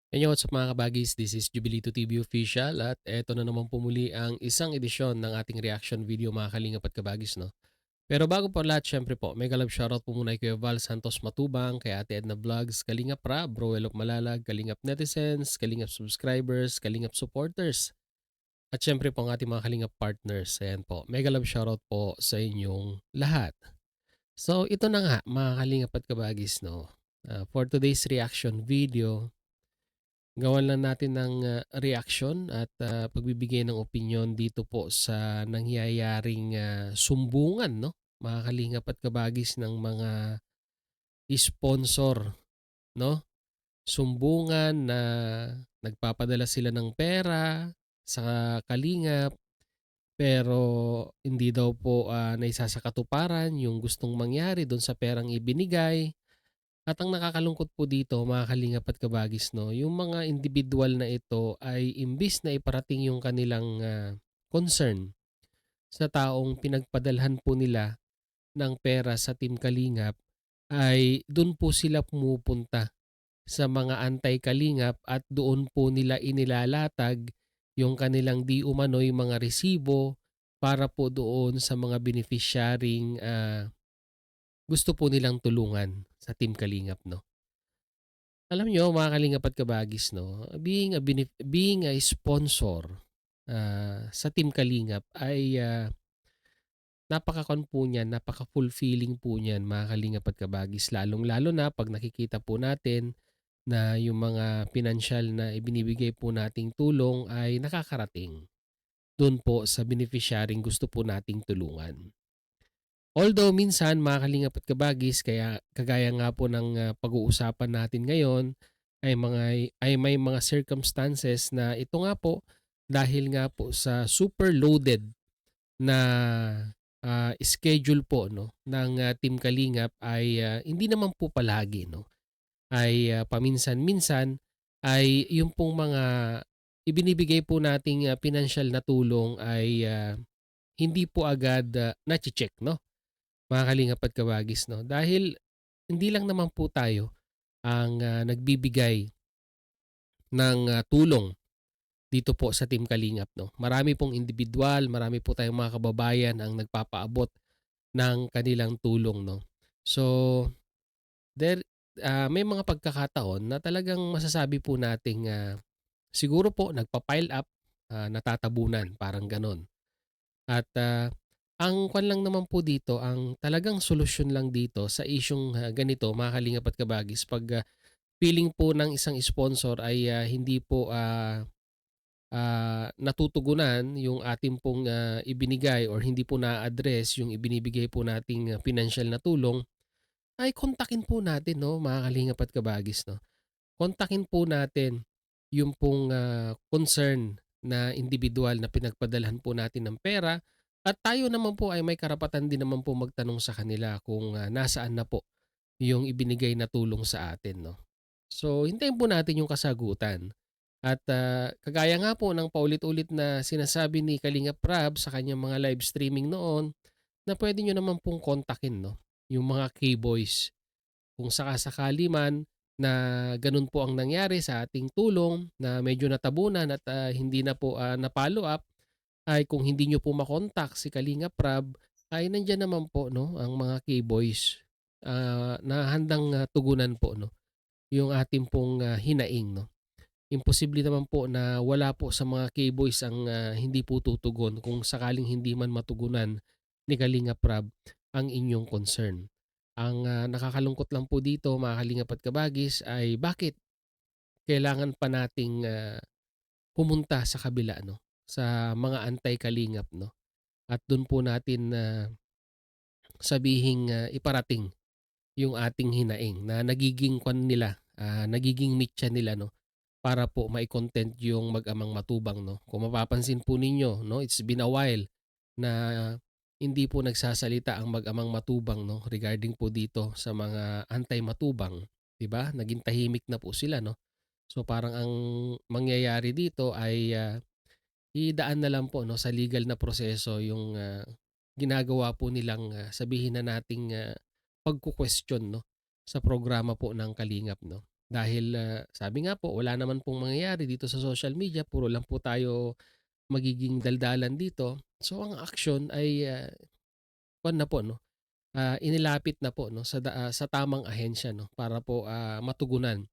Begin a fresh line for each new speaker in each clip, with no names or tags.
Hey, what's up mga kabagis? This is Jubilito TV Official at eto na naman po muli ang isang edisyon ng ating reaction video mga kalingap at kabagis, no? Pero bago po lahat, syempre po, mega love shoutout po muna kay Val Santos Matubang, kay Ate Edna Vlogs, Kalingap Ra, Bro Elop Malalag, Kalingap Netizens, Kalingap Subscribers, Kalingap Supporters, at syempre po ang ating mga Kalingap Partners. Ayan po, mega love shoutout po sa inyong lahat. So ito na nga mga Kalingap at kabagis, no? For today's reaction video, gawan lang natin ng reaksyon at pagbibigay ng opinyon dito po sa nangyayaring sumbungan, no, mga kalingap at kabagis ng mga sponsor, no? Sumbungan na nagpapadala sila ng pera sa kalingap pero hindi daw po naisasakatuparan yung gustong mangyari doon sa perang ibinigay. At ang nakakalungkot po dito mga kalingap at kabagis, no, yung mga individual na ito ay imbis na iparating yung kanilang concern sa taong pinagpadalhan po nila ng pera sa Team Kalingap, ay doon po sila pumupunta sa mga anti-kalingap at doon po nila inilalatag yung kanilang di umano'y mga resibo para po doon sa mga beneficiaring gusto po nilang tulungan sa Team Kalingap, no. Alam niyo mga kalingap at kabagis, no, being a sponsor sa Team Kalingap ay napaka-kon po niyan, napaka-fulfilling po niyan mga kalingap at kabagis, lalong-lalo na 'pag nakikita po natin na yung mga pinansyal na ibinibigay po nating tulong ay nakakarating dun po sa beneficiaryong gusto po nating tulungan. Although minsan mga kalingap at kabagis, kaya kagaya nga po ng pag-uusapan natin ngayon ay may mga circumstances na ito nga po dahil nga po sa super loaded na schedule po, no, ng Team Kalingap ay hindi naman po palagi, no, ay paminsan-minsan ay yung pong mga ibinibigay po nating pinansyal na tulong ay hindi po agad nache-check, no, mga kalingap at kabagis, no? Dahil hindi lang naman po tayo ang nagbibigay ng tulong dito po sa Team Kalingap, no? Marami pong individual, marami po tayong mga kababayan ang nagpapaabot ng kanilang tulong, no? So, there, may mga pagkakataon na talagang masasabi po nating siguro po nagpa-pile up, natatabunan, parang ganon. At ang kwan lang naman po dito, ang talagang solusyon lang dito sa isyung ganito mga kalingap at kabagis, 'pag feeling po ng isang sponsor ay hindi po natutugunan yung ating pong ibinigay or hindi po na-address yung ibinibigay po nating pinansiyal na tulong, ay kontakin po natin, 'no, mga kalingap at kabagis, 'no. Kontakin po natin yung pong concern na individual na pinagpadalhan po natin ng pera at tayo naman po ay may karapatan din naman po magtanong sa kanila kung nasaan na po yung ibinigay na tulong sa atin, no. So, hintayin po natin yung kasagutan. At kagaya nga po ng paulit-ulit na sinasabi ni Kalinga Prab sa kanyang mga live streaming noon, na pwede nyo naman pong kontakin, no, yung mga K-boys. Kung sakasakali man na ganun po ang nangyari sa ating tulong na medyo natabunan at hindi na po na-follow up, ay kung hindi nyo po makontak si Kalinga Prab, ay nandiyan naman po, no, ang mga K-boys na handang tugunan po, no, yung ating pong hinaing, no. Imposible naman po na wala po sa mga K-boys ang hindi po tutugon kung sakaling hindi man matugunan ni Kalinga Prab ang inyong concern. Ang nakakalungkot lang po dito mga Kalingap at kabagis ay bakit kailangan pa nating pumunta sa kabila, no, sa mga anti-kalingap, no, at dun po natin sabihing iparating yung ating hinaing na nagiging kwan nila, nagiging mitya nila, no, para po mai-content yung mag-amang matubang, no. Kung mapapansin po ninyo, no, it's been a while na hindi po nagsasalita ang mag-amang matubang, no, regarding po dito sa mga anti-matubang, 'di ba? Naging tahimik na po sila, no. So parang ang mangyayari dito ay idaan na lang po, no, sa legal na proseso yung ginagawa po nilang sabihin na nating pagko-question, no, sa programa po ng Kalingap, no. Dahil, sabi nga po wala naman pong mangyayari dito sa social media, puro lang po tayo magiging daldalan dito. So ang aksyon ay, kuwan na po 'no, inilapit na po 'no sa tamang ahensya 'no para po, matugunan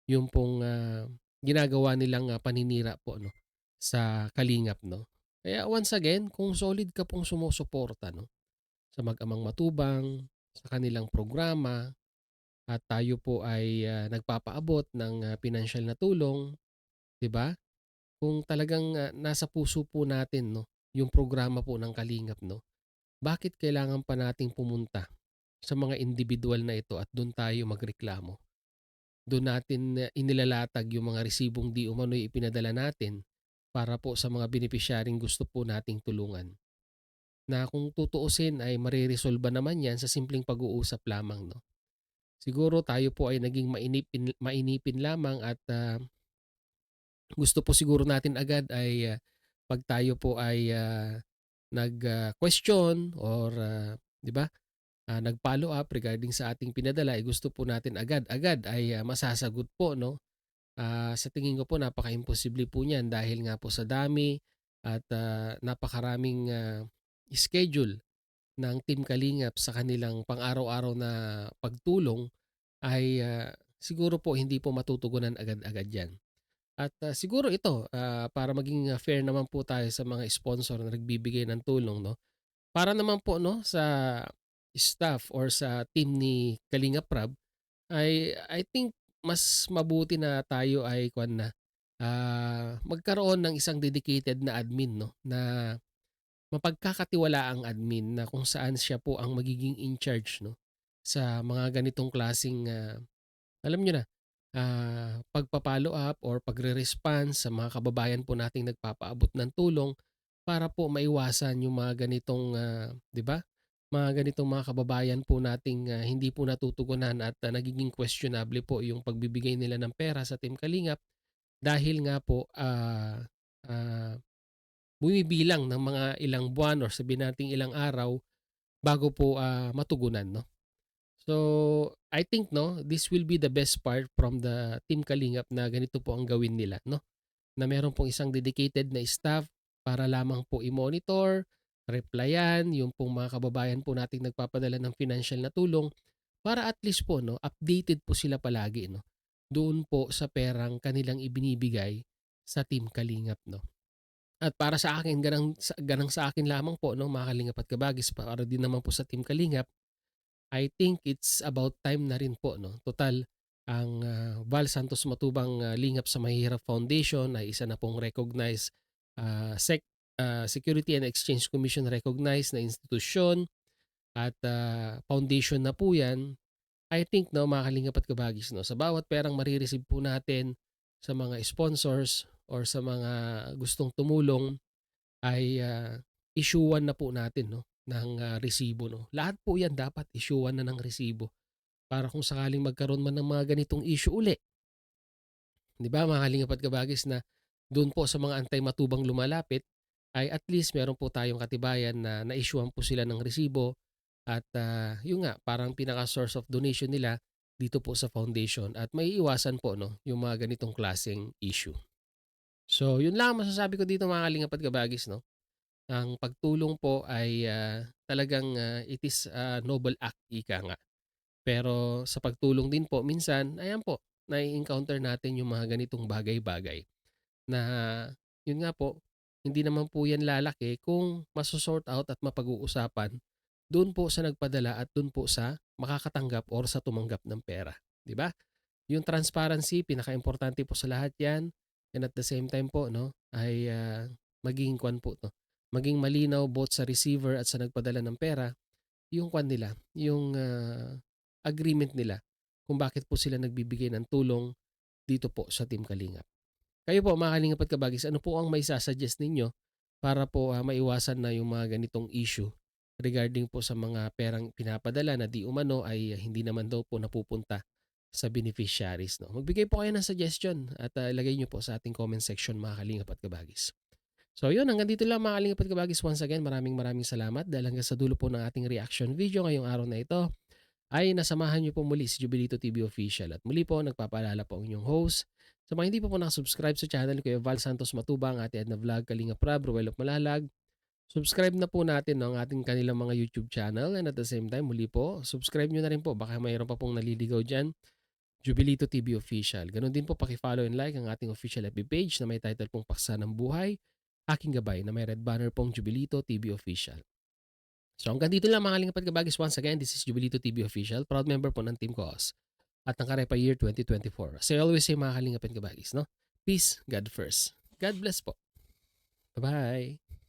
yung pong, ginagawa nilang, paninira po 'no sa kalingap 'no. Kaya once again, kung solid ka pong sumusuporta 'no sa Mag-amang Matubang, sa kanilang programa at tayo po ay, nagpapaabot ng, pinansiyal na tulong, 'di ba? Kung talagang, nasa puso po natin 'no yung programa po ng kalingap 'no, bakit kailangan pa nating pumunta sa mga individual na ito at dun tayo magreklamo? Dun natin, inilalatag yung mga resibong di umano'y ipinadala natin para po sa mga benepisyaryeng gusto po nating tulungan. Na kung tutuusin ay mareresolba naman 'yan sa simpleng pag-uusap lamang 'no. Siguro tayo po ay naging mainipin lamang at, gusto po siguro natin agad ay, 'pag tayo po ay, question or, 'di ba, nag-follow up regarding sa ating pinadala, ay gusto po natin agad-agad ay, masasagot po 'no. Sa tingin ko po napaka-imposible po niyan dahil nga po sa dami at, napakaraming, schedule ng Team Kalingap sa kanilang pang-araw-araw na pagtulong ay, siguro po hindi po matutugunan agad-agad 'yan. At, siguro ito, para maging, fair naman po tayo sa mga sponsor na nagbibigay ng tulong 'no, para naman po 'no sa staff or sa team ni Kalingap Rab ay I think mas mabuti na tayo ay kuwan na, magkaroon ng isang dedicated na admin 'no, na mapagkakatiwalaang admin na kung saan siya po ang magiging in charge 'no, sa mga ganitong klaseng, alam niyo na, pagpa-follow up or pagre-response sa mga kababayan po nating nagpapaabot ng tulong para po maiwasan yung mga ganitong, 'di ba, mga ganitong mga kababayan po nating, hindi po natutugunan at, nagiging questionable po yung pagbibigay nila ng pera sa Team Kalingap dahil nga po, ah, bumibilang ng mga ilang buwan or sabihin nating ilang araw bago po, matugunan 'no. So, I think 'no, this will be the best part from the Team Kalingap na ganito po ang gawin nila 'no, na meron pong isang dedicated na staff para lamang po i-monitor, replyan yung pong mga kababayan po nating nagpapadala ng financial na tulong para at least po 'no, updated po sila palagi 'no, doon po sa perang kanilang ibinibigay sa Team Kalingap 'no. At para sa akin ganang sa akin lamang po 'no, mga Kalingap at Kabagis, para din naman po sa Team Kalingap, I think it's about time na rin po 'no. Total ang, Val Santos Matubang, Lingap sa Mahihirap Foundation ay isa na pong recognized, Security and Exchange Commission recognized na institusyon at, foundation na po 'yan. I think 'no, mga Kalingap at Kabagis 'no, sa bawat perang mare-receive po natin sa mga sponsors or sa mga gustong tumulong ay, issue-an na po natin 'no, ng, resibo 'no. Lahat po 'yan dapat issue-an na ng resibo para kung sakaling magkaroon man ng mga ganitong issue uli, 'di ba mga Kalingap at Kabagis, na do'n po sa mga antay-matubang lumalapit ay at least meron po tayong katibayan na na-issue-an po sila ng resibo at, 'yun nga parang pinaka-source of donation nila dito po sa foundation at maiiwasan po 'no, yung mga ganitong klaseng issue. So 'yun lang ang masasabi ko dito mga Kalingap at Kabagis 'no. Ang pagtulong po ay, talagang, it is a noble act, ika nga. Pero sa pagtulong din po minsan, ayan po, nai-encounter natin yung mga ganitong bagay-bagay na yun nga po, hindi naman po yan lalaki kung maso-sort out at mapag-uusapan doon po sa nagpadala at doon po sa makakatanggap or sa tumanggap ng pera, 'di ba? Yung transparency pinakaimportante po sa lahat 'yan, and at the same time po 'no, ay, maging kuwan po 'no, maging malinaw both sa receiver at sa nagpadala ng pera yung kuwan nila, yung, agreement nila kung bakit po sila nagbibigay ng tulong dito po sa Team Kalingap. Kayo po mga Kalingap at Kabagis, ano po ang maisa-suggest ninyo para po, maiwasan na yung mga ganitong issue regarding po sa mga perang pinapadala na di umano ay hindi naman daw po napupunta sa beneficiaries 'no? Magbigay po kayo ng suggestion at, ilagay niyo po sa ating comment section mga Kalingap at Kabagis. So yun, hanggang dito lang mga Kalingap at Kabagis. Once again, maraming maraming salamat dahil hanggang sa dulo po ng ating reaction video ngayong araw na ito. ay nasamahan niyo po muli si Jubilito TV Official. At muli po, nagpapaalala po ang inyong host. Sa mga hindi pa po nakasubscribe sa channel, Kuya Val Santos Matubang, Ate Edna Vlog, Kalinga Prab, Ruel of Malalag, subscribe na po natin no, ang ating kanilang mga YouTube channel, and at the same time, muli po, subscribe nyo na rin po. Baka mayroon pa pong naliligaw dyan. Jubilito TV Official. Ganon din po paki-follow and like ang ating official FB page na may title pong Paksa ng Buhay, Aking Gabay, na may red banner pong Jubilito TV Official. So hanggang dito lang mga kalingap at kabagis. Once again, this is Jubilito TV Official, proud member po ng Team Cause at ng Karepa Year 2024. As I always say mga kalingap at kabagis, no? Peace, God first. God bless po. Bye-bye.